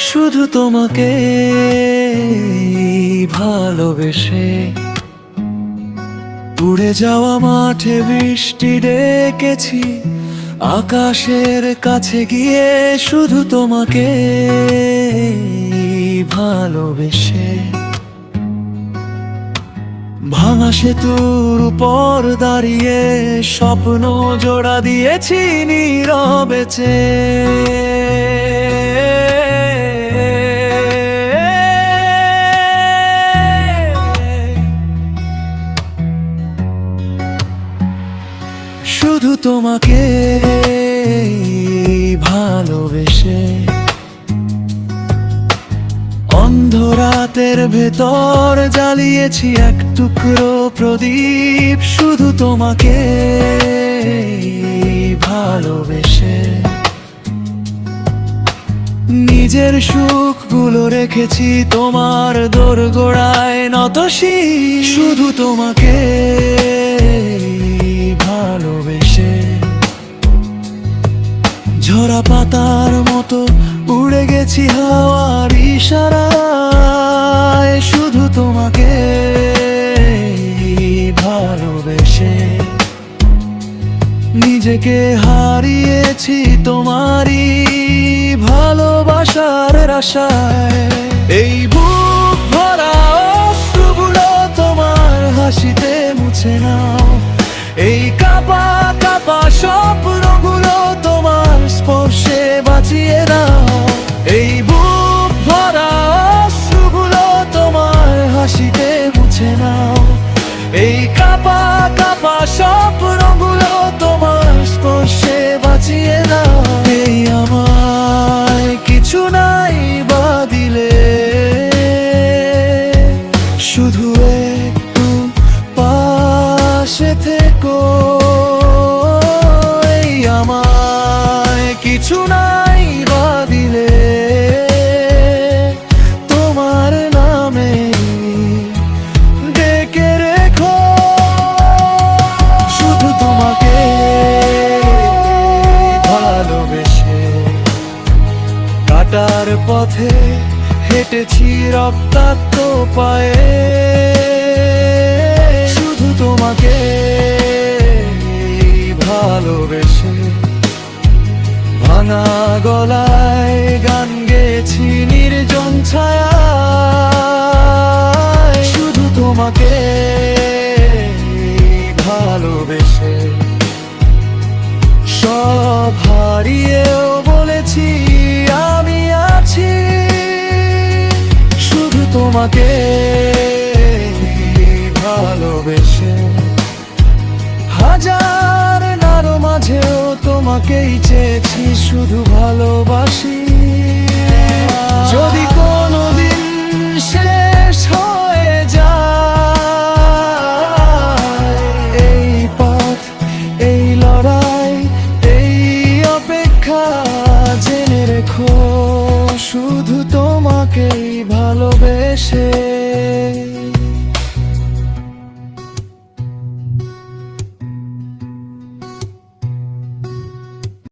শুধু তোমাকে ভালোবেসে। উড়ে যাওয়া মাঠে বৃষ্টি ডেকেছি, আকাশের কাছে গিয়ে শুধু তোমাকে ভালোবেসে। ভাঙা সেতুর উপর দাঁড়িয়ে স্বপ্ন জোড়া দিয়েছি নীরবে শুধু তোমাকে ভালোবেসে। অন্ধরাতের ভেতর জ্বালিয়েছি এক টুকরো প্রদীপ শুধু তোমাকে ভালোবেসে। নিজের সুখগুলো রেখেছি তোমার দোরগোড়ায় নতশির শুধু তোমাকে ভালোবেসে। ঝরা পাতার মতো উড়ে গেছি হাওয়ার ইশারায় শুধু তোমাকে ভালোবেসে। নিজেকে হারিয়েছি তোমারই ভালোবাসার আশায়। এই বুক ভরা অশ্রুগুলো তোমার হাসিতে মুছে নাও। এই কাঁপা কাঁপা স্বপ্নগুলো তোমার স্পর্শে বাঁচিয়ে দাও। এই বুক ভরা অশ্রুগুলো তোমার হাসিতে মুছে নাও। এই কাঁপা কাঁপা স্বপ্নগুলো তোমার স্পর্শে বাঁচিয়ে দাও। এই আমায় কিছু নাই বা দিলে, শুধু একটু পাশে থেকো। এই আমায় কিছু নাই বা দিলে, তোমার নামে ডেকে রেখো। শুধু তোমাকে ভালোবেসে। কাটার পথে হেঁটেছি রক্তাক্ত পায়ে শুধু তোমাকে ভালোবেসে। ভাঙা গলায় গান গেছি নির্জন ছায়ায় শুধু তোমাকে ভালোবেসে। সব হারিয়েও বলেছি আমি আছি শুধু তোমাকে ভালোবেসে। হাজার নারো মাঝেও তোমাকেই চেয়েছি শুধু ভালোবাসি।